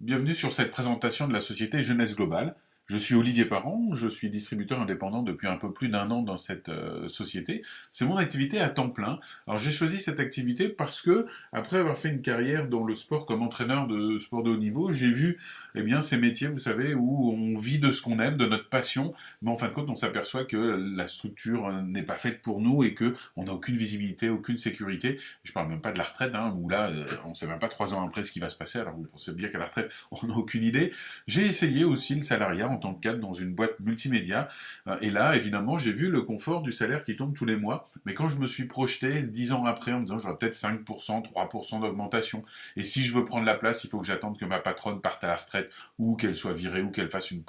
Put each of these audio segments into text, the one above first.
Bienvenue sur cette présentation de la société Jeunesse Globale. Je suis Olivier Parent, je suis distributeur indépendant depuis un peu plus d'un an dans cette société. C'est mon activité à temps plein. Alors j'ai choisi cette activité parce que, après avoir fait une carrière dans le sport comme entraîneur de sport de haut niveau, j'ai vu ces métiers, vous savez, où on vit de ce qu'on aime, de notre passion, mais en fin de compte on s'aperçoit que la structure n'est pas faite pour nous et que on n'a aucune visibilité, aucune sécurité. Je parle même pas de la retraite, où là on sait même pas 3 ans après ce qui va se passer, alors vous pensez bien qu'à la retraite on n'a aucune idée. J'ai essayé aussi le salariat en tant que cadre dans une boîte multimédia. Et là, évidemment, j'ai vu le confort du salaire qui tombe tous les mois. Mais quand je me suis projeté 10 ans après en me disant j'aurai peut-être 5%, 3% d'augmentation. Et si je veux prendre la place, il faut que j'attende que ma patronne parte à la retraite ou qu'elle soit virée ou qu'elle fasse une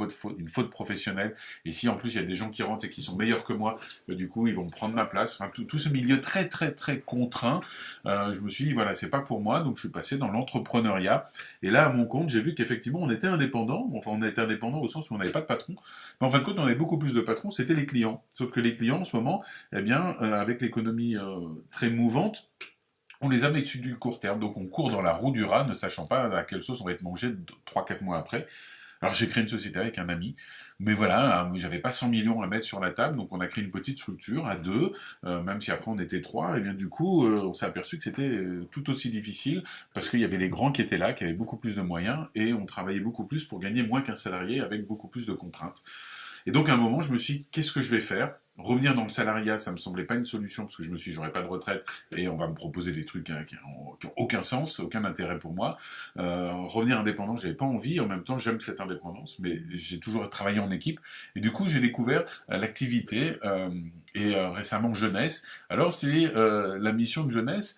faute professionnelle. Et si en plus il y a des gens qui rentrent et qui sont meilleurs que moi, du coup ils vont prendre ma place. Enfin, tout ce milieu très très très contraint, je me suis dit voilà, c'est pas pour moi. Donc je suis passé dans l'entrepreneuriat. Et là, à mon compte, j'ai vu qu'effectivement on était indépendant. Enfin, on était indépendant au sens où on n'avait pas de patron. Mais en fin de compte, on avait beaucoup plus de patrons, c'était les clients. Sauf que les clients, en ce moment, avec l'économie très mouvante, on les a mis dessus du court terme. Donc on court dans la roue du rat, ne sachant pas à quelle sauce on va être mangé 3 4 mois après. Alors j'ai créé une société avec un ami, mais voilà, j'avais pas 100 millions à mettre sur la table, donc on a créé une petite structure à deux, même si après on était trois, et bien du coup on s'est aperçu que c'était tout aussi difficile, parce qu'il y avait les grands qui étaient là, qui avaient beaucoup plus de moyens, et on travaillait beaucoup plus pour gagner moins qu'un salarié avec beaucoup plus de contraintes. Et donc à un moment, je me suis dit, qu'est-ce que je vais faire? Revenir dans le salariat, ça me semblait pas une solution, parce que je me suis dit, j'aurais pas de retraite, et on va me proposer des trucs qui ont aucun sens, aucun intérêt pour moi. Revenir indépendant, j'avais pas envie, en même temps, j'aime cette indépendance, mais j'ai toujours travaillé en équipe, et du coup, j'ai découvert l'activité, récemment Jeunesse. Alors, c'est la mission de Jeunesse,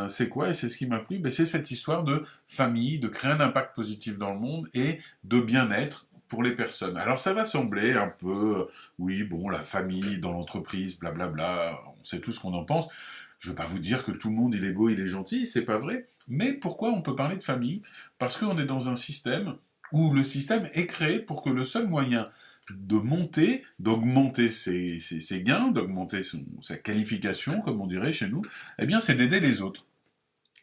c'est quoi? Et c'est ce qui m'a plu, c'est cette histoire de famille, de créer un impact positif dans le monde, et de bien-être, pour les personnes. Alors ça va sembler un peu, oui, bon, la famille dans l'entreprise, blablabla, on sait tout ce qu'on en pense. Je ne veux pas vous dire que tout le monde il est beau, il est gentil, c'est pas vrai. Mais pourquoi on peut parler de famille? Parce qu'on est dans un système où le système est créé pour que le seul moyen de monter, d'augmenter ses gains, d'augmenter sa qualification, comme on dirait chez nous, c'est d'aider les autres.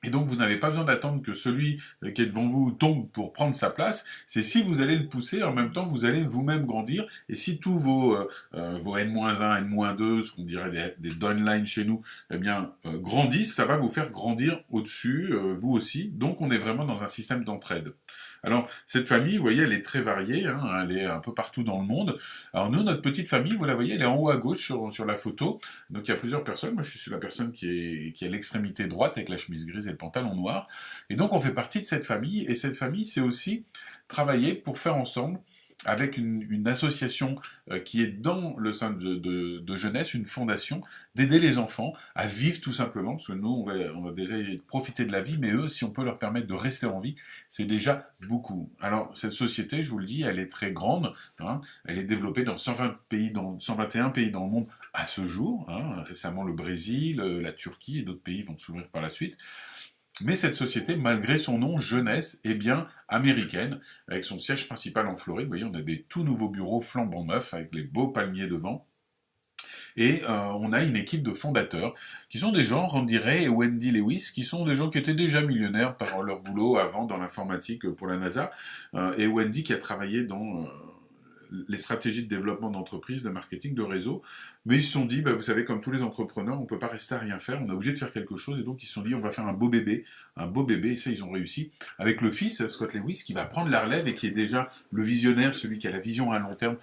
Et donc vous n'avez pas besoin d'attendre que celui qui est devant vous tombe pour prendre sa place. C'est si vous allez le pousser, en même temps vous allez vous-même grandir. Et si tous vos N-1, N-2, ce qu'on dirait des downlines chez nous, grandissent, ça va vous faire grandir au-dessus, vous aussi. Donc on est vraiment dans un système d'entraide. Alors cette famille, vous voyez, elle est très variée, elle est un peu partout dans le monde. Alors nous, notre petite famille, vous la voyez, elle est en haut à gauche sur la photo. Donc il y a plusieurs personnes. Moi, je suis la personne qui est à l'extrémité droite avec la chemise grise et le pantalon noir. Et donc, on fait partie de cette famille. Et cette famille, c'est aussi travailler pour faire ensemble avec une association qui est dans le sein de jeunesse, une fondation, d'aider les enfants à vivre tout simplement, parce que nous, on va déjà profiter de la vie, mais eux, si on peut leur permettre de rester en vie, c'est déjà beaucoup. Alors, cette société, je vous le dis, elle est très grande, elle est développée dans 120 pays, 121 pays dans le monde à ce jour, récemment le Brésil, la Turquie et d'autres pays vont s'ouvrir par la suite. Mais cette société, malgré son nom Jeunesse, est bien américaine, avec son siège principal en Floride. Vous voyez, on a des tout nouveaux bureaux flambant neufs, avec les beaux palmiers devant. Et on a une équipe de fondateurs, qui sont des gens, Randy Ray et Wendy Lewis, qui sont des gens qui étaient déjà millionnaires par leur boulot avant dans l'informatique pour la NASA. Et Wendy qui a travaillé dans les stratégies de développement d'entreprise, de marketing, de réseau, mais ils se sont dit, vous savez, comme tous les entrepreneurs, on ne peut pas rester à rien faire, on est obligé de faire quelque chose, et donc ils se sont dit, on va faire un beau bébé, et ça ils ont réussi, avec le fils, Scott Lewis, qui va prendre la relève et qui est déjà le visionnaire, celui qui a la vision à long terme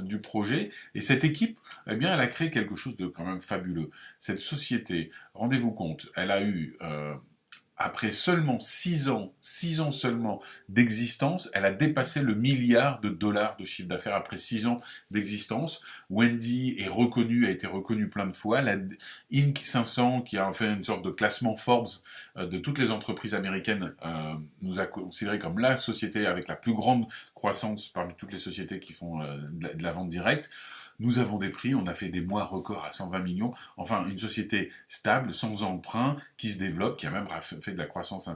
du projet, et cette équipe, elle a créé quelque chose de quand même fabuleux. Cette société, rendez-vous compte, elle a eu après seulement 6 ans seulement d'existence, elle a dépassé le milliard de dollars de chiffre d'affaires après 6 ans d'existence. Wendy est reconnue, a été reconnue plein de fois. La Inc 500, qui a fait une sorte de classement Forbes de toutes les entreprises américaines, nous a considéré comme la société avec la plus grande croissance parmi toutes les sociétés qui font de la vente directe. Nous avons des prix, on a fait des mois records à 120 millions. Enfin, une société stable, sans emprunt, qui se développe, qui a même fait de la croissance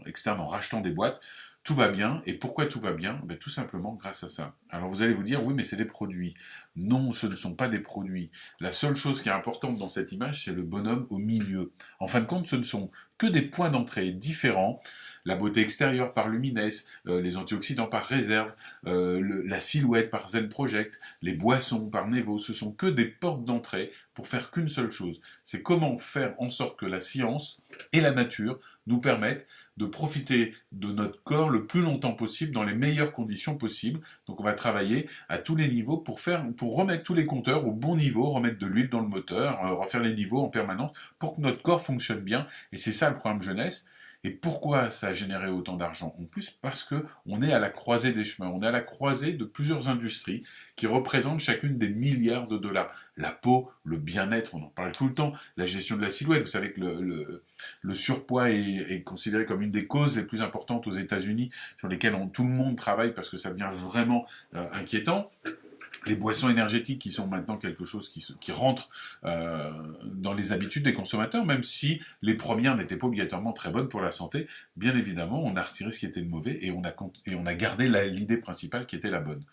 externe en rachetant des boîtes. Tout va bien, et pourquoi tout va bien? Ben, tout simplement grâce à ça. Alors vous allez vous dire, oui, mais c'est des produits. Non, ce ne sont pas des produits. La seule chose qui est importante dans cette image, c'est le bonhomme au milieu. En fin de compte, ce ne sont que des points d'entrée différents. La beauté extérieure par Lumines, les antioxydants par Réserve, la silhouette par Zen Project, les boissons par Nevo, ce sont que des portes d'entrée pour faire qu'une seule chose. C'est comment faire en sorte que la science et la nature nous permettent de profiter de notre corps le plus longtemps possible, dans les meilleures conditions possibles. Donc on va travailler à tous les niveaux pour remettre tous les compteurs au bon niveau, remettre de l'huile dans le moteur, refaire les niveaux en permanence pour que notre corps fonctionne bien. Et c'est ça le programme jeunesse. Et pourquoi ça a généré autant d'argent? En plus, parce que on est à la croisée des chemins, on est à la croisée de plusieurs industries qui représentent chacune des milliards de dollars. La peau, le bien-être, on en parle tout le temps, la gestion de la silhouette. Vous savez que le surpoids est considéré comme une des causes les plus importantes aux États-Unis, sur lesquelles tout le monde travaille parce que ça devient vraiment inquiétant. Les boissons énergétiques qui sont maintenant quelque chose qui rentre dans les habitudes des consommateurs, même si les premières n'étaient pas obligatoirement très bonnes pour la santé. Bien évidemment, on a retiré ce qui était le mauvais et on a gardé l'idée principale qui était la bonne.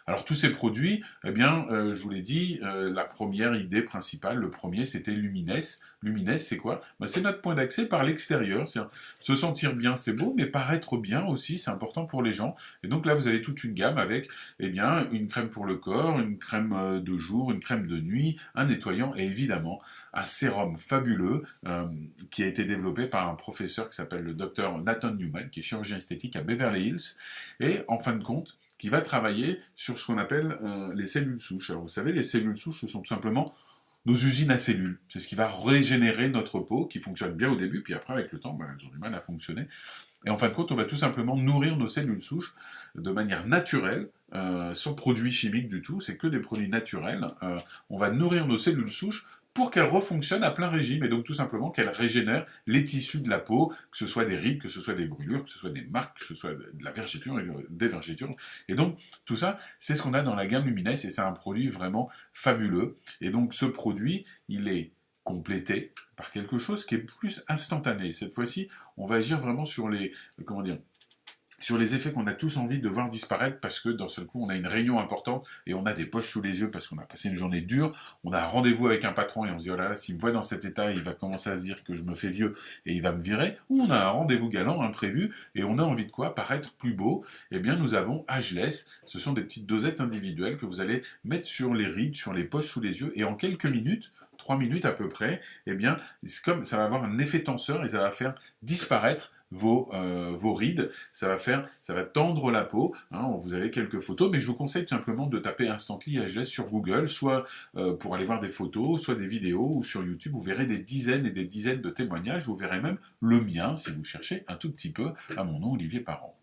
Alors tous ces produits, eh bien, je vous l'ai dit, la première idée principale, le premier, c'était Lumines. Lumines, c'est quoi? Ben, c'est notre point d'accès par l'extérieur. C'est-à-dire, se sentir bien, c'est beau, mais paraître bien aussi, c'est important pour les gens. Et donc là, vous avez toute une gamme avec, eh bien, une crème pour le corps, une crème de jour, une crème de nuit, un nettoyant et évidemment un sérum fabuleux qui a été développé par un professeur qui s'appelle le docteur Nathan Newman, qui est chirurgien esthétique à Beverly Hills. Et en fin de compte, qui va travailler sur ce qu'on appelle les cellules souches. Alors vous savez, les cellules souches, ce sont tout simplement nos usines à cellules. C'est ce qui va régénérer notre peau, qui fonctionne bien au début, puis après, avec le temps, ben, elles ont du mal à fonctionner. Et en fin de compte, on va tout simplement nourrir nos cellules souches de manière naturelle, sans produits chimiques du tout, c'est que des produits naturels. On va nourrir nos cellules souches pour qu'elles refonctionnent à plein régime, et donc tout simplement qu'elles régénèrent les tissus de la peau, que ce soit des rides, que ce soit des brûlures, que ce soit des marques, que ce soit de la vergeture, des vergetures. Et donc, tout ça, c'est ce qu'on a dans la gamme Lumines, et c'est un produit vraiment fabuleux. Et donc, ce produit, il est complété par quelque chose qui est plus instantané. Cette fois-ci, on va agir vraiment sur les, comment dire, sur les effets qu'on a tous envie de voir disparaître parce que d'un seul coup on a une réunion importante et on a des poches sous les yeux parce qu'on a passé une journée dure, on a un rendez-vous avec un patron et on se dit oh là là, s'il me voit dans cet état, il va commencer à se dire que je me fais vieux et il va me virer, ou on a un rendez-vous galant, imprévu, et on a envie de quoi? Paraître plus beau. Eh bien nous avons Ageless, ce sont des petites dosettes individuelles que vous allez mettre sur les rides, sur les poches sous les yeux, et en quelques minutes, 3 minutes à peu près, eh bien, c'est comme ça va avoir un effet tenseur et ça va faire disparaître vos rides, ça va tendre la peau, hein, vous avez quelques photos, mais je vous conseille tout simplement de taper Instantly Ageless sur Google, soit pour aller voir des photos, soit des vidéos, ou sur YouTube, vous verrez des dizaines et des dizaines de témoignages, vous verrez même le mien, si vous cherchez un tout petit peu, à mon nom, Olivier Parent.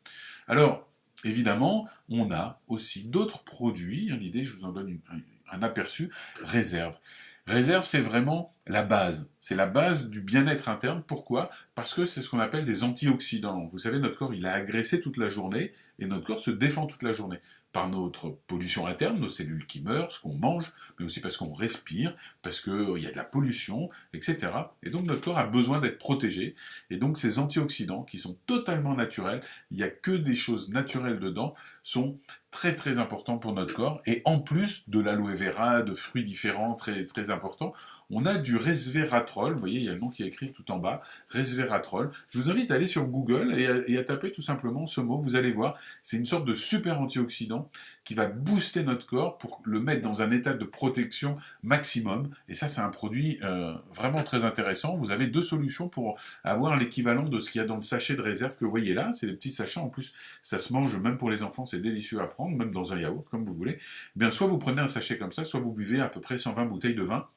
Alors, évidemment, on a aussi d'autres produits, l'idée, je vous en donne un aperçu, Réserve. Réserve, c'est vraiment la base. C'est la base du bien-être interne. Pourquoi? Parce que c'est ce qu'on appelle des antioxydants. Vous savez, notre corps, il a agressé toute la journée et notre corps se défend toute la journée. Par notre pollution interne, nos cellules qui meurent, ce qu'on mange, mais aussi parce qu'on respire, parce qu'il y a de la pollution, etc. Et donc notre corps a besoin d'être protégé. Et donc ces antioxydants, qui sont totalement naturels, il n'y a que des choses naturelles dedans, sont très très importants pour notre corps. Et en plus de l'aloe vera, de fruits différents très très importants, on a du resveratrol. Vous voyez, il y a le nom qui est écrit tout en bas, resveratrol. Je vous invite à aller sur Google et à taper tout simplement ce mot. Vous allez voir, c'est une sorte de super antioxydant qui va booster notre corps pour le mettre dans un état de protection maximum. Et ça, c'est un produit vraiment très intéressant. Vous avez deux solutions pour avoir l'équivalent de ce qu'il y a dans le sachet de réserve que vous voyez là. C'est des petits sachets. En plus, ça se mange même pour les enfants. C'est délicieux à prendre, même dans un yaourt, comme vous voulez. Eh bien, soit vous prenez un sachet comme ça, soit vous buvez à peu près 120 bouteilles de vin.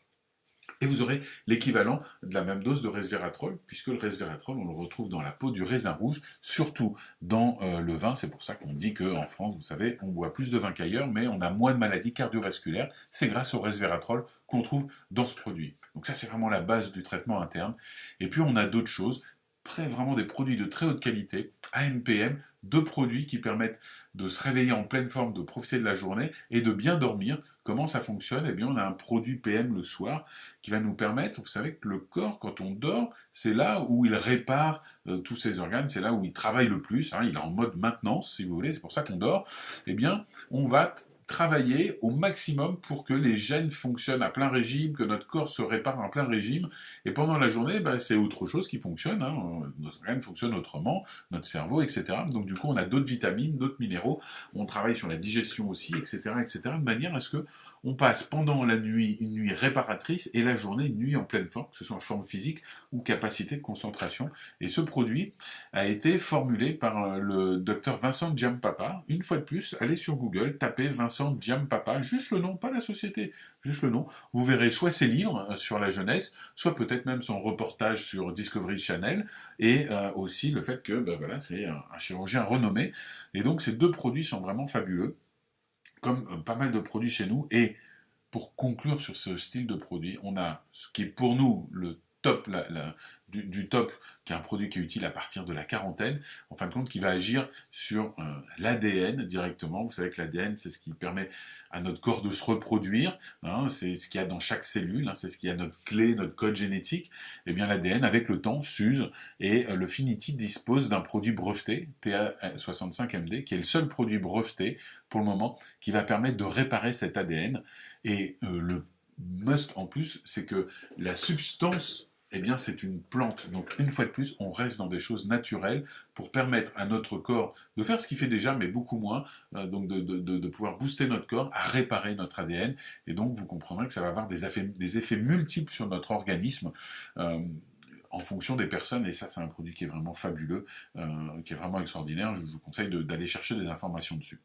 Et vous aurez l'équivalent de la même dose de resveratrol, puisque le resveratrol, on le retrouve dans la peau du raisin rouge, surtout dans le vin. C'est pour ça qu'on dit qu'en France, vous savez, on boit plus de vin qu'ailleurs, mais on a moins de maladies cardiovasculaires. C'est grâce au resveratrol qu'on trouve dans ce produit. Donc ça, c'est vraiment la base du traitement interne. Et puis, on a d'autres choses. vraiment des produits de très haute qualité, AMPM, deux produits qui permettent de se réveiller en pleine forme, de profiter de la journée et de bien dormir. Comment ça fonctionne? Eh bien, on a un produit PM le soir qui va nous permettre, vous savez que le corps, quand on dort, c'est là où il répare tous ses organes, c'est là où il travaille le plus, hein, il est en mode maintenance, si vous voulez, c'est pour ça qu'on dort. Eh bien, on va travailler au maximum pour que les gènes fonctionnent à plein régime, que notre corps se répare en plein régime. Et pendant la journée, bah, c'est autre chose qui fonctionne. Hein. Nos organes fonctionnent autrement, notre cerveau, etc. Donc du coup, on a d'autres vitamines, d'autres minéraux. On travaille sur la digestion aussi, etc., etc. De manière à ce que on passe pendant la nuit une nuit réparatrice et la journée une nuit en pleine forme, que ce soit en forme physique ou capacité de concentration. Et ce produit a été formulé par le docteur Vincent Giampapa. Une fois de plus, allez sur Google, tapez Vincent Giampapa, juste le nom, pas la société, juste le nom. Vous verrez soit ses livres sur la jeunesse, soit peut-être même son reportage sur Discovery Channel, et aussi le fait que ben voilà, c'est un chirurgien renommé. Et donc ces deux produits sont vraiment fabuleux, comme pas mal de produits chez nous. Et pour conclure sur ce style de produit, on a ce qui est pour nous le top du top, qui est un produit qui est utile à partir de la quarantaine, en fin de compte, qui va agir sur l'ADN directement. Vous savez que l'ADN, c'est ce qui permet à notre corps de se reproduire, hein, c'est ce qu'il y a dans chaque cellule, hein, c'est ce qu'il y a notre clé, notre code génétique. Et bien l'ADN, avec le temps, s'use, et le Finiti dispose d'un produit breveté, TA65MD, qui est le seul produit breveté, pour le moment, qui va permettre de réparer cet ADN. Et le must en plus, c'est que la substance, eh bien, c'est une plante. Donc, une fois de plus, on reste dans des choses naturelles pour permettre à notre corps de faire ce qu'il fait déjà, mais beaucoup moins, donc de pouvoir booster notre corps à réparer notre ADN. Et donc, vous comprendrez que ça va avoir des effets multiples sur notre organisme. En fonction des personnes, et ça c'est un produit qui est vraiment fabuleux, qui est vraiment extraordinaire, je vous conseille d'aller chercher des informations dessus.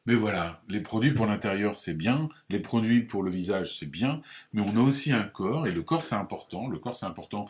Mais voilà, les produits pour l'intérieur, c'est bien, les produits pour le visage, c'est bien, mais on a aussi un corps, et le corps, c'est important. Le corps, c'est important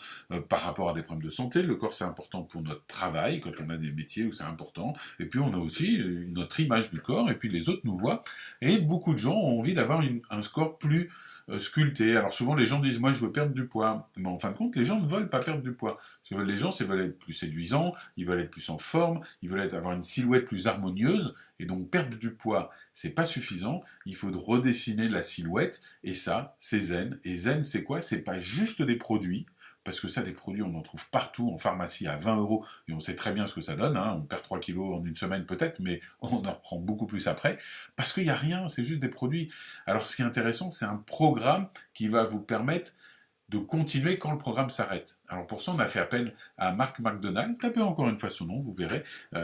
par rapport à des problèmes de santé, le corps, c'est important pour notre travail, quand on a des métiers où c'est important, et puis on a aussi notre image du corps, et puis les autres nous voient, et beaucoup de gens ont envie d'avoir un corps plus sculpté. Alors souvent, les gens disent, moi, je veux perdre du poids. Mais en fin de compte, les gens ne veulent pas perdre du poids. Ce que veulent les gens, c'est veulent être plus séduisants, ils veulent être plus en forme, ils veulent avoir une silhouette plus harmonieuse, et donc perdre du poids, c'est pas suffisant, il faut redessiner la silhouette, et ça, c'est zen. Et zen, c'est quoi? C'est pas juste des produits, parce que ça, des produits, on en trouve partout en pharmacie à 20 €, et on sait très bien ce que ça donne, hein. On perd 3 kilos en une semaine peut-être, mais on en reprend beaucoup plus après, parce qu'il n'y a rien, c'est juste des produits. Alors ce qui est intéressant, c'est un programme qui va vous permettre de continuer quand le programme s'arrête. Alors pour ça, on a fait appel à Mark McDonald, tapez encore une fois son nom, vous verrez,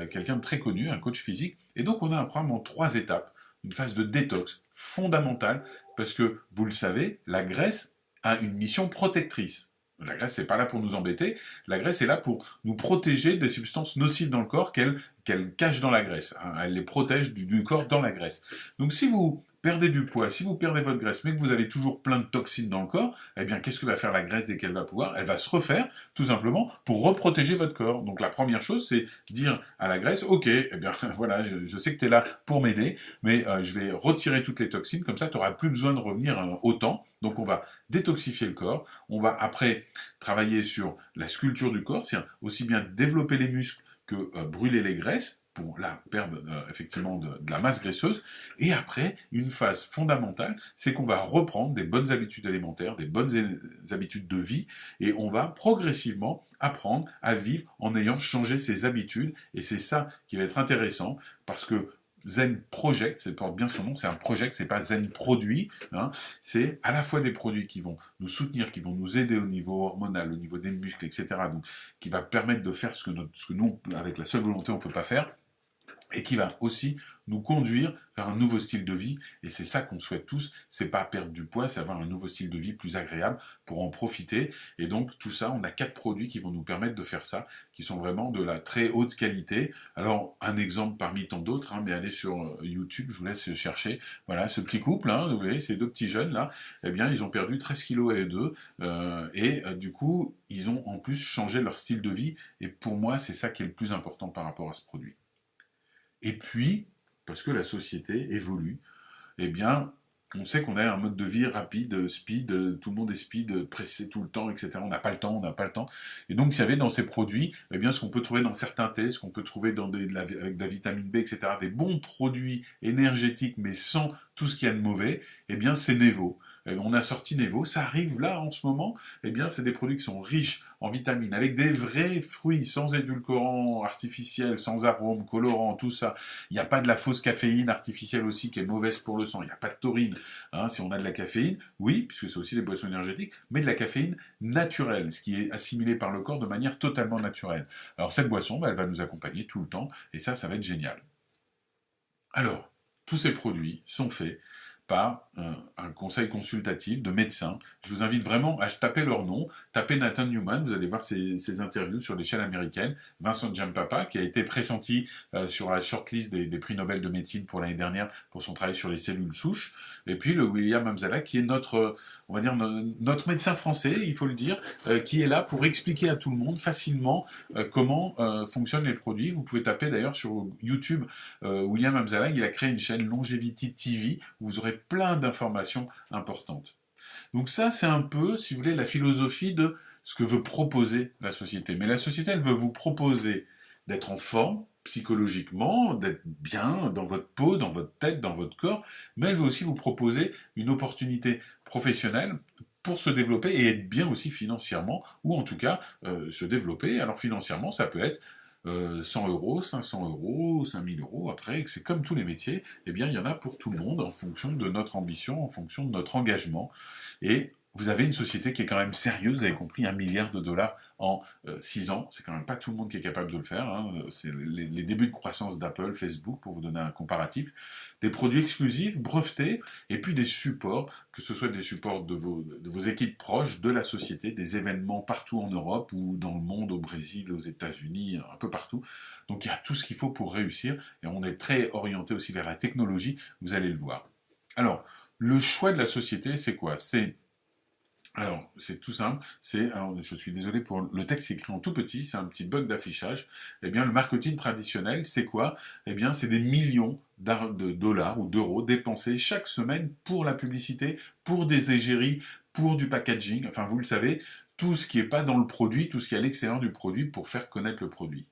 quelqu'un de très connu, un coach physique, et donc on a un programme en 3 étapes, une phase de détox fondamentale, parce que, vous le savez, la graisse a une mission protectrice. La graisse, c'est pas là pour nous embêter, la graisse est là pour nous protéger des substances nocives dans le corps qu'elle cache dans la graisse, hein. Elle les protège du corps dans la graisse. Donc si vous perdez du poids, si vous perdez votre graisse, mais que vous avez toujours plein de toxines dans le corps, eh bien, qu'est-ce que va faire la graisse dès qu'elle va pouvoir? Elle va se refaire, tout simplement, pour reprotéger votre corps. Donc, la première chose, c'est dire à la graisse, ok, eh bien, voilà, je sais que tu es là pour m'aider, mais je vais retirer toutes les toxines, comme ça, tu n'auras plus besoin de revenir autant. Donc, on va détoxifier le corps. On va, après, travailler sur la sculpture du corps, c'est aussi bien développer les muscles que brûler les graisses, pour là perdre effectivement de la masse graisseuse. Et après, une phase fondamentale, c'est qu'on va reprendre des bonnes habitudes alimentaires, des bonnes habitudes de vie, et on va progressivement apprendre à vivre en ayant changé ses habitudes. Et c'est ça qui va être intéressant, parce que Zen Project, ça porte bien son nom, c'est un project, c'est pas Zen Produit, hein, c'est à la fois des produits qui vont nous soutenir, qui vont nous aider au niveau hormonal, au niveau des muscles, etc., donc qui va permettre de faire ce que nous, avec la seule volonté, on ne peut pas faire, et qui va aussi nous conduire vers un nouveau style de vie, et c'est ça qu'on souhaite tous, c'est pas perdre du poids, c'est avoir un nouveau style de vie plus agréable pour en profiter, et donc tout ça, on a 4 produits qui vont nous permettre de faire ça, qui sont vraiment de la très haute qualité. Alors, un exemple parmi tant d'autres, hein, mais allez sur YouTube, je vous laisse chercher, voilà, ce petit couple, hein, vous voyez, ces deux petits jeunes là, eh bien, ils ont perdu 13 kilos et deux, et du coup, ils ont en plus changé leur style de vie, et pour moi, c'est ça qui est le plus important par rapport à ce produit. Et puis, parce que la société évolue, eh bien, On sait qu'on a un mode de vie rapide, speed, tout le monde est speed, pressé tout le temps, etc. On n'a pas le temps, on n'a pas le temps. Et donc, il y avait dans ces produits, eh bien, ce qu'on peut trouver dans certains thés, ce qu'on peut trouver avec de la vitamine B, etc., des bons produits énergétiques, mais sans tout ce qu'il y a de mauvais, eh bien, c'est Nevo. On a sorti Nevo, ça arrive là en ce moment, eh bien, c'est des produits qui sont riches en vitamines, avec des vrais fruits, sans édulcorants artificiels, sans arômes, colorants, tout ça. Il n'y a pas de la fausse caféine artificielle aussi qui est mauvaise pour le sang, il n'y a pas de taurine. Hein, si on a de la caféine, oui, puisque c'est aussi des boissons énergétiques, mais de la caféine naturelle, ce qui est assimilé par le corps de manière totalement naturelle. Alors cette boisson, bah, elle va nous accompagner tout le temps, et ça va être génial. Alors, tous ces produits sont faits par un conseil consultatif de médecins. Je vous invite vraiment à taper leur nom, taper Nathan Newman, vous allez voir ses interviews sur l'échelle américaine, Vincent Giampapa, qui a été pressenti sur la shortlist des prix Nobel de médecine pour l'année dernière pour son travail sur les cellules souches, et puis le William Hamzala, qui est notre, on va dire, notre médecin français, il faut le dire, qui est là pour expliquer à tout le monde facilement comment fonctionnent les produits. Vous pouvez taper d'ailleurs sur YouTube William Hamzala, il a créé une chaîne Longevity TV où vous aurez plein d'informations importantes. Donc ça, c'est un peu, si vous voulez, la philosophie de ce que veut proposer la société. Mais la société, elle veut vous proposer d'être en forme psychologiquement, d'être bien dans votre peau, dans votre tête, dans votre corps, mais elle veut aussi vous proposer une opportunité professionnelle pour se développer et être bien aussi financièrement, ou en tout cas se développer. Alors financièrement, ça peut être 100 euros, 500 euros, 5000 euros. Après, c'est comme tous les métiers, eh bien, il y en a pour tout le monde en fonction de notre ambition, en fonction de notre engagement. Et vous avez une société qui est quand même sérieuse, vous avez compris, 1 milliard de dollars en 6 ans. C'est quand même pas tout le monde qui est capable de le faire. Hein. C'est les débuts de croissance d'Apple, Facebook, pour vous donner un comparatif. Des produits exclusifs, brevetés, et puis des supports, que ce soit des supports de vos équipes proches, de la société, des événements partout en Europe ou dans le monde, au Brésil, aux États-Unis, un peu partout. Donc il y a tout ce qu'il faut pour réussir, et on est très orienté aussi vers la technologie, vous allez le voir. Alors, le choix de la société, c'est quoi? C'est tout simple, alors je suis désolé pour le texte qui est écrit en tout petit, c'est un petit bug d'affichage. Eh bien, le marketing traditionnel, c'est quoi? Eh bien, c'est des millions de dollars ou d'euros dépensés chaque semaine pour la publicité, pour des égéries, pour du packaging, enfin, vous le savez, tout ce qui n'est pas dans le produit, tout ce qui est à l'extérieur du produit pour faire connaître le produit.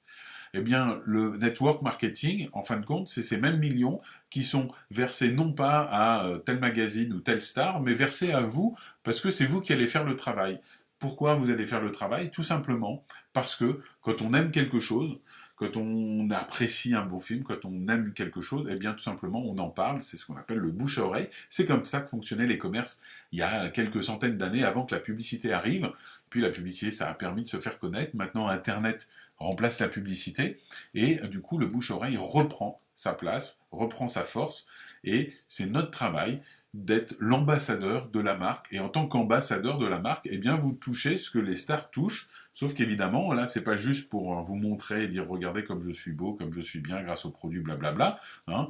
Eh bien, le network marketing, en fin de compte, c'est ces mêmes millions qui sont versés non pas à tel magazine ou telle star, mais versés à vous, parce que c'est vous qui allez faire le travail. Pourquoi vous allez faire le travail? Tout simplement parce que quand on aime quelque chose, quand on apprécie un beau film, quand on aime quelque chose, eh bien tout simplement on en parle, c'est ce qu'on appelle le bouche à oreille. C'est comme ça que fonctionnaient les commerces il y a quelques centaines d'années avant que la publicité arrive. Puis la publicité, ça a permis de se faire connaître. Maintenant, Internet remplace la publicité et du coup, le bouche à oreille reprend sa place, reprend sa force et c'est notre travail d'être l'ambassadeur de la marque. Et en tant qu'ambassadeur de la marque, eh bien, vous touchez ce que les stars touchent. Sauf qu'évidemment, là, c'est pas juste pour vous montrer et dire regardez comme je suis beau, comme je suis bien grâce aux produits, blablabla, hein,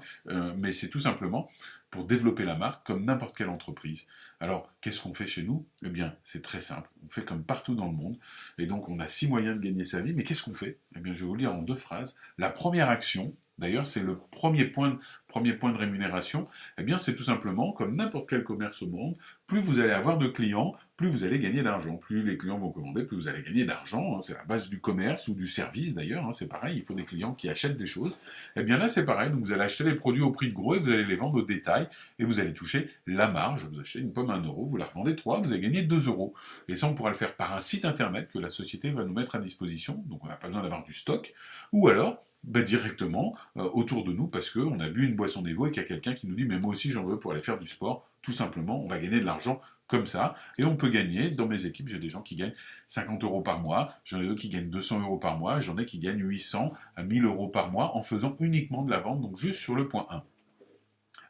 mais c'est tout simplement pour développer la marque comme n'importe quelle entreprise. Alors, qu'est-ce qu'on fait chez nous? Eh bien, c'est très simple. On fait comme partout dans le monde. Et donc, on a 6 moyens de gagner sa vie. Mais qu'est-ce qu'on fait? Eh bien, je vais vous le dire en 2 phrases. La première action, d'ailleurs, c'est le premier point de rémunération, eh bien, c'est tout simplement, comme n'importe quel commerce au monde, plus vous allez avoir de clients, plus vous allez gagner d'argent. Plus les clients vont commander, plus vous allez gagner d'argent. Hein. C'est la base du commerce ou du service, d'ailleurs. Hein. C'est pareil, il faut des clients qui achètent des choses. Eh bien là, c'est pareil. Donc, vous allez acheter les produits au prix de gros et vous allez les vendre au détail et vous allez toucher la marge. Vous achetez une pomme à 1 euro, vous la revendez 3, vous allez gagner 2 euros. Et ça, on pourra le faire par un site internet que la société va nous mettre à disposition. Donc, on n'a pas besoin d'avoir du stock. Ou alors, directement autour de nous parce qu'on a bu une boisson d'Evo et qu'il y a quelqu'un qui nous dit mais moi aussi j'en veux pour aller faire du sport. Tout simplement, on va gagner de l'argent comme ça. Et on peut gagner, dans mes équipes, j'ai des gens qui gagnent 50 euros par mois, j'en ai d'autres qui gagnent 200 euros par mois, j'en ai qui gagnent 800 à 1000 euros par mois en faisant uniquement de la vente, donc juste sur le point 1.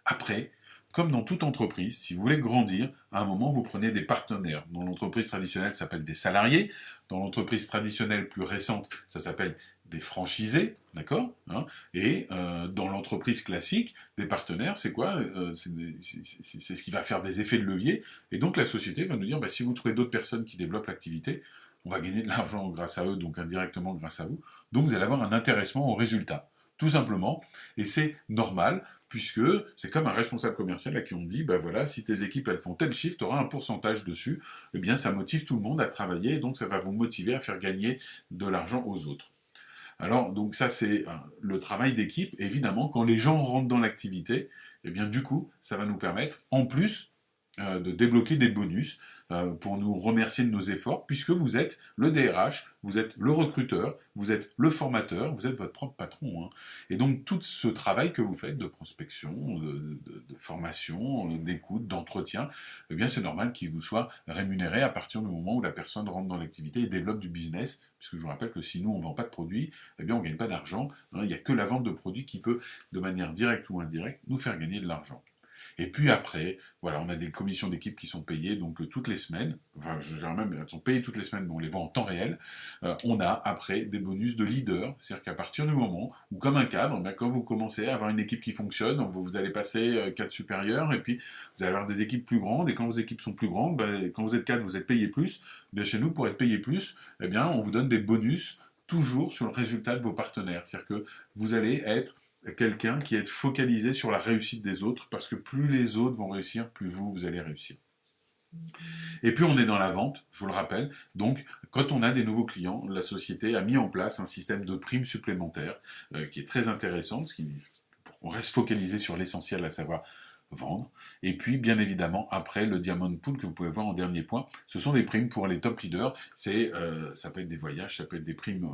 Après, comme dans toute entreprise, si vous voulez grandir, à un moment, vous prenez des partenaires. Dans l'entreprise traditionnelle, ça s'appelle des salariés. Dans l'entreprise traditionnelle plus récente, ça s'appelle des franchisés, d'accord, hein. Et dans l'entreprise classique, des partenaires, c'est quoi? C'est ce qui va faire des effets de levier. Et donc la société va nous dire, bah, si vous trouvez d'autres personnes qui développent l'activité, on va gagner de l'argent grâce à eux, donc indirectement grâce à vous. Donc vous allez avoir un intéressement au résultat. tout simplement, et c'est normal, puisque c'est comme un responsable commercial à qui on dit, ben voilà, si tes équipes elles font tel chiffre, tu auras un pourcentage dessus, eh bien ça motive tout le monde à travailler, et donc ça va vous motiver à faire gagner de l'argent aux autres. Alors, donc ça, c'est le travail d'équipe. Évidemment, quand les gens rentrent dans l'activité, eh bien, du coup, ça va nous permettre, en plus, de débloquer des bonus pour nous remercier de nos efforts, puisque vous êtes le DRH, vous êtes le recruteur, vous êtes le formateur, vous êtes votre propre patron. Hein. Et donc, tout ce travail que vous faites de prospection, de formation, d'écoute, d'entretien, eh bien, c'est normal qu'il vous soit rémunéré à partir du moment où la personne rentre dans l'activité et développe du business, puisque je vous rappelle que si nous, on ne vend pas de produits, eh bien, on ne gagne pas d'argent. Hein. Il n'y a que la vente de produits qui peut, de manière directe ou indirecte, nous faire gagner de l'argent. Et puis après, voilà, on a des commissions d'équipe qui sont payées donc toutes les semaines. Enfin, je dirais même, elles sont payées toutes les semaines, mais on les vend en temps réel. On a après des bonus de leader, c'est-à-dire qu'à partir du moment où, comme un cadre, ben, quand vous commencez à avoir une équipe qui fonctionne, vous allez passer cadre supérieur, et puis vous allez avoir des équipes plus grandes. Et quand vos équipes sont plus grandes, ben, quand vous êtes cadre, vous êtes payé plus. Mais chez nous, pour être payé plus, eh bien, on vous donne des bonus toujours sur le résultat de vos partenaires. C'est-à-dire que vous allez être quelqu'un qui est focalisé sur la réussite des autres, parce que plus les autres vont réussir, plus vous allez réussir. Et puis on est dans la vente, je vous le rappelle, donc quand on a des nouveaux clients, la société a mis en place un système de primes supplémentaires qui est très intéressant, parce qu'on reste focalisé sur l'essentiel, à savoir vendre. Et puis, bien évidemment, après, le Diamond Pool que vous pouvez voir en dernier point, ce sont des primes pour les top leaders. Ça peut être des voyages, ça peut être des primes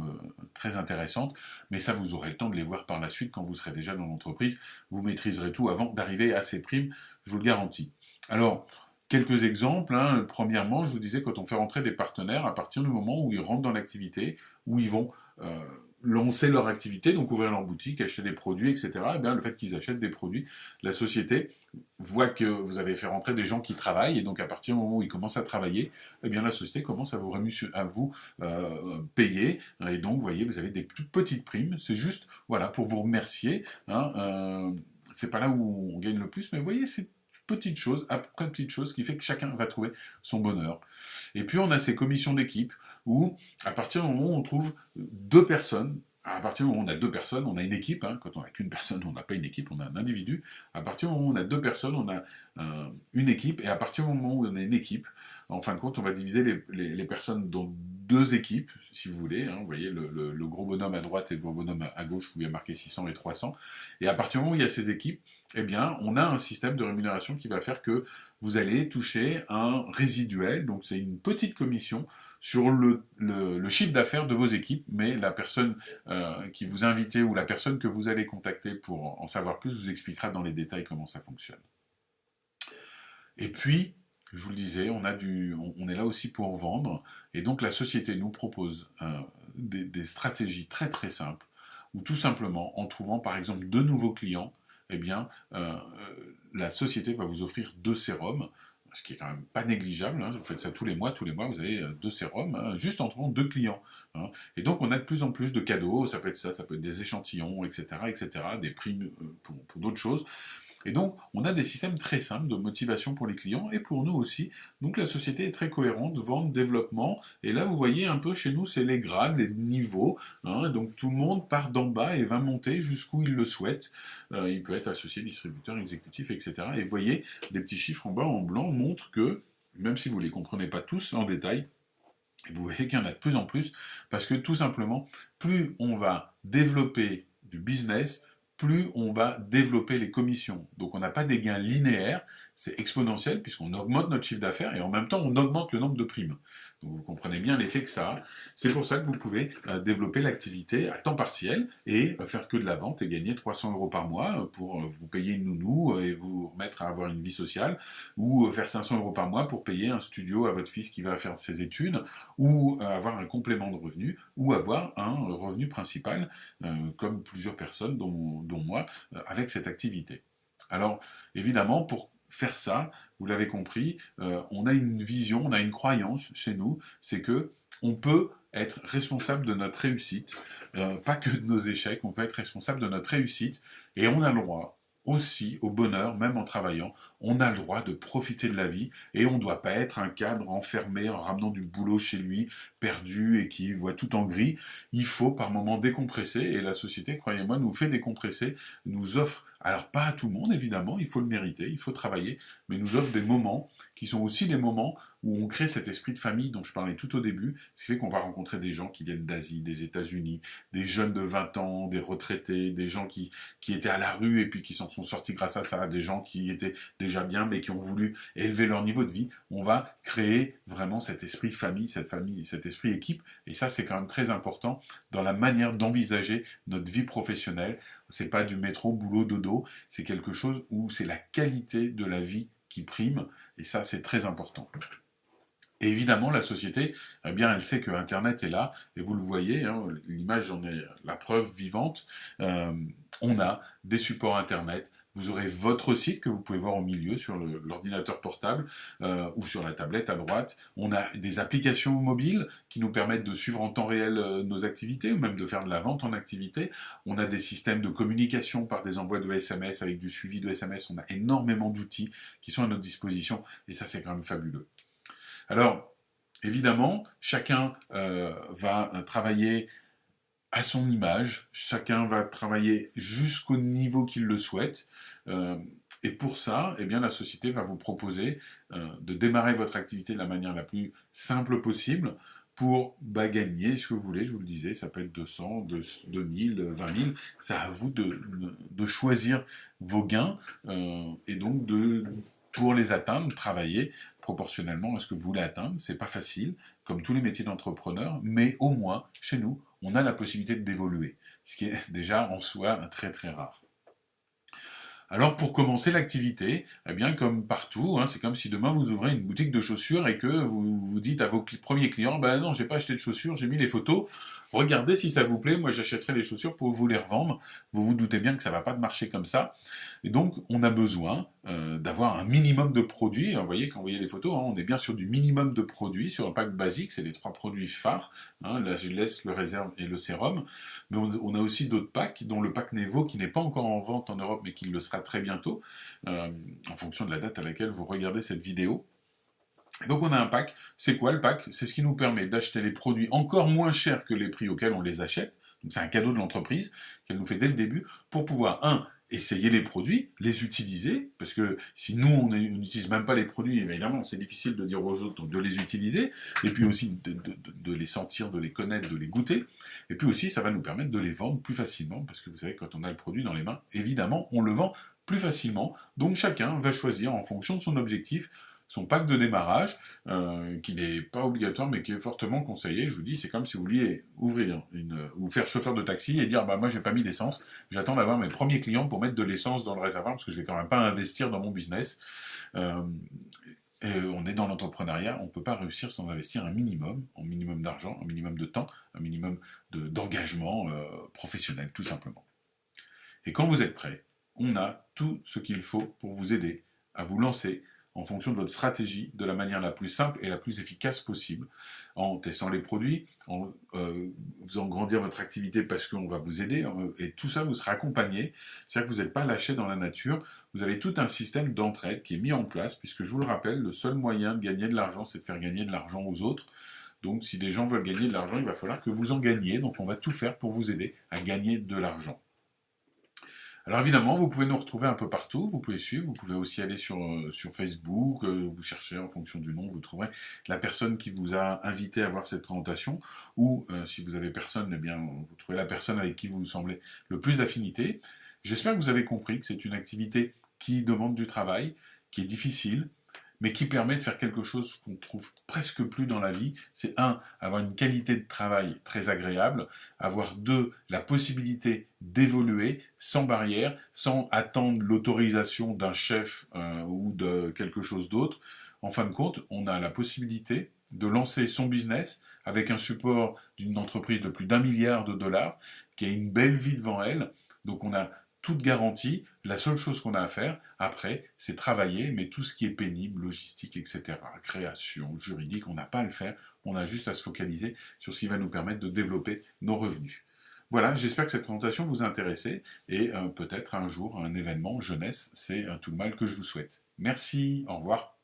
très intéressantes, mais ça, vous aurez le temps de les voir par la suite quand vous serez déjà dans l'entreprise. Vous maîtriserez tout avant d'arriver à ces primes, je vous le garantis. Alors, quelques exemples. Hein. Premièrement, je vous disais, quand on fait rentrer des partenaires, à partir du moment où ils rentrent dans l'activité, où ils vont lancer leur activité, donc ouvrir leur boutique, acheter des produits, etc., et bien, le fait qu'ils achètent des produits, la société voit que vous avez fait rentrer des gens qui travaillent, et donc à partir du moment où ils commencent à travailler, eh bien la société commence à vous payer, et donc vous voyez, vous avez des plus petites primes, c'est juste voilà, pour vous remercier, hein, c'est pas là où on gagne le plus, mais vous voyez, c'est petite chose, après petite chose, qui fait que chacun va trouver son bonheur. Et puis on a ces commissions d'équipe, où à partir du moment où on trouve deux personnes, à partir du moment où on a deux personnes, on a une équipe, hein. Quand on n'a qu'une personne, on n'a pas une équipe, on a un individu. À partir du moment où on a deux personnes, on a une équipe, et à partir du moment où on a une équipe, en fin de compte, on va diviser les personnes dans deux équipes, si vous voulez. Hein. Vous voyez le gros bonhomme à droite et le gros bonhomme à gauche, où il y a marqué 600 et 300. Et à partir du moment où il y a ces équipes, eh bien, on a un système de rémunération qui va faire que vous allez toucher un résiduel, donc c'est une petite commission sur le chiffre d'affaires de vos équipes, mais la personne qui vous a invité ou la personne que vous allez contacter pour en savoir plus vous expliquera dans les détails comment ça fonctionne. Et puis, je vous le disais, on est là aussi pour vendre, et donc la société nous propose des stratégies très très simples, où tout simplement, en trouvant par exemple deux nouveaux clients, eh bien, la société va vous offrir 2 sérums, ce qui est quand même pas négligeable. Hein. Vous faites ça tous les mois, vous avez 2 sérums, hein, juste en trouvant 2 clients. Hein. Et donc on a de plus en plus de cadeaux, ça peut être ça, ça peut être des échantillons, etc., des primes pour d'autres choses. Et donc, on a des systèmes très simples de motivation pour les clients et pour nous aussi. Donc, la société est très cohérente, vente, développement. Et là, vous voyez un peu chez nous, c'est les grades, les niveaux. Hein, donc, tout le monde part d'en bas et va monter jusqu'où il le souhaite. Il peut être associé, distributeur, exécutif, etc. Et vous voyez, les petits chiffres en bas en blanc montrent que, même si vous ne les comprenez pas tous en détail, vous voyez qu'il y en a de plus en plus, parce que tout simplement, plus on va développer du business, plus on va développer les commissions. Donc on n'a pas des gains linéaires, c'est exponentiel puisqu'on augmente notre chiffre d'affaires et en même temps on augmente le nombre de primes. Donc vous comprenez bien l'effet que ça a. C'est pour ça que vous pouvez développer l'activité à temps partiel et faire que de la vente et gagner 300 € par mois pour vous payer une nounou et vous remettre à avoir une vie sociale, ou faire 500 € par mois pour payer un studio à votre fils qui va faire ses études, ou avoir un complément de revenu, ou avoir un revenu principal, comme plusieurs personnes, dont moi, avec cette activité. Alors, évidemment, pour faire ça, vous l'avez compris, on a une vision, on a une croyance chez nous, c'est que on peut être responsable de notre réussite, pas que de nos échecs, on peut être responsable de notre réussite, et on a le droit aussi au bonheur, même en travaillant, On a le droit de profiter de la vie et on ne doit pas être un cadre enfermé en ramenant du boulot chez lui, perdu et qui voit tout en gris. Il faut par moments décompresser et la société, croyez-moi, nous fait décompresser, nous offre, alors pas à tout le monde évidemment, il faut le mériter, il faut travailler, mais nous offre des moments qui sont aussi des moments où on crée cet esprit de famille dont je parlais tout au début, ce qui fait qu'on va rencontrer des gens qui viennent d'Asie, des États-Unis, des jeunes de 20 ans, des retraités, des gens qui étaient à la rue et puis qui s'en sont sortis grâce à ça, des gens qui étaient déjà bien mais qui ont voulu élever leur niveau de vie. On va créer vraiment cet esprit famille, cet esprit équipe, et ça c'est quand même très important dans la manière d'envisager notre vie professionnelle. C'est pas du métro, boulot, dodo, c'est quelque chose où c'est la qualité de la vie qui prime, et ça c'est très important. Et évidemment, la société, eh bien, elle sait que Internet est là, et vous le voyez, hein, l'image en est la preuve vivante. Euh, on a des supports Internet. Vous aurez votre site que vous pouvez voir au milieu sur l'ordinateur portable ou sur la tablette à droite. On a des applications mobiles qui nous permettent de suivre en temps réel nos activités ou même de faire de la vente en activité. On a des systèmes de communication par des envois de SMS avec du suivi de SMS. On a énormément d'outils qui sont à notre disposition et ça, c'est quand même fabuleux. Alors, évidemment, chacun va travailler à son image, chacun va travailler jusqu'au niveau qu'il le souhaite, et pour ça, eh bien, la société va vous proposer de démarrer votre activité de la manière la plus simple possible pour gagner ce que vous voulez, je vous le disais, ça peut être 200, 2000, 20 000, c'est à vous de choisir vos gains, et donc pour les atteindre, travailler proportionnellement à ce que vous voulez atteindre. C'est pas facile, comme tous les métiers d'entrepreneur, mais au moins, chez nous, on a la possibilité d'évoluer, ce qui est déjà en soi très très rare. Alors pour commencer l'activité, eh bien comme partout, hein, c'est comme si demain vous ouvrez une boutique de chaussures et que vous dites à vos premiers clients, ben non, j'ai pas acheté de chaussures, j'ai mis les photos, regardez si ça vous plaît, moi j'achèterai les chaussures pour vous les revendre. Vous vous doutez bien que ça va pas marcher comme ça. Et donc on a besoin d'avoir un minimum de produits. Vous voyez quand vous voyez les photos, hein, on est bien sur du minimum de produits, sur un pack basique, c'est les 3 produits phares, hein, la Gélès, le Réserve et le Sérum. Mais on a aussi d'autres packs, dont le pack Nevo qui n'est pas encore en vente en Europe mais qui le sera très bientôt, en fonction de la date à laquelle vous regardez cette vidéo. Et donc on a un pack. C'est quoi le pack? C'est ce qui nous permet d'acheter les produits encore moins chers que les prix auxquels on les achète. Donc c'est un cadeau de l'entreprise qu'elle nous fait dès le début pour pouvoir, essayer les produits, les utiliser, parce que si nous on n'utilise même pas les produits, évidemment c'est difficile de dire aux autres de les utiliser, et puis aussi de les sentir, de les connaître, de les goûter, et puis aussi ça va nous permettre de les vendre plus facilement, parce que vous savez quand on a le produit dans les mains, évidemment on le vend plus facilement, donc chacun va choisir en fonction de son objectif, son pack de démarrage, qui n'est pas obligatoire mais qui est fortement conseillé. Je vous dis, c'est comme si vous vouliez ouvrir ou faire chauffeur de taxi et dire bah moi j'ai pas mis d'essence, j'attends d'avoir mes premiers clients pour mettre de l'essence dans le réservoir parce que je vais quand même pas investir dans mon business. Et on est dans l'entrepreneuriat, on ne peut pas réussir sans investir un minimum d'argent, un minimum de temps, un minimum d'engagement professionnel, tout simplement. Et quand vous êtes prêt, on a tout ce qu'il faut pour vous aider à vous lancer en fonction de votre stratégie, de la manière la plus simple et la plus efficace possible, en testant les produits, en faisant grandir votre activité parce qu'on va vous aider, et tout ça vous sera accompagné, c'est-à-dire que vous n'êtes pas lâché dans la nature, vous avez tout un système d'entraide qui est mis en place, puisque je vous le rappelle, le seul moyen de gagner de l'argent, c'est de faire gagner de l'argent aux autres. Donc si des gens veulent gagner de l'argent, il va falloir que vous en gagniez, donc on va tout faire pour vous aider à gagner de l'argent. Alors évidemment, vous pouvez nous retrouver un peu partout, vous pouvez suivre, vous pouvez aussi aller sur Facebook, vous cherchez en fonction du nom, vous trouverez la personne qui vous a invité à voir cette présentation, ou si vous avez personne, eh bien vous trouvez la personne avec qui vous semblez le plus d'affinité. J'espère que vous avez compris que c'est une activité qui demande du travail, qui est difficile, mais qui permet de faire quelque chose qu'on trouve presque plus dans la vie. C'est avoir une qualité de travail très agréable, avoir la possibilité d'évoluer sans barrière, sans attendre l'autorisation d'un chef ou de quelque chose d'autre. En fin de compte, on a la possibilité de lancer son business avec un support d'une entreprise de plus d'1 milliard de dollars, qui a une belle vie devant elle. Donc on a toute garantie, la seule chose qu'on a à faire, après, c'est travailler, mais tout ce qui est pénible, logistique, etc., création, juridique, on n'a pas à le faire, on a juste à se focaliser sur ce qui va nous permettre de développer nos revenus. Voilà, j'espère que cette présentation vous a intéressé et peut-être un jour un événement jeunesse, c'est tout le mal que je vous souhaite. Merci, au revoir.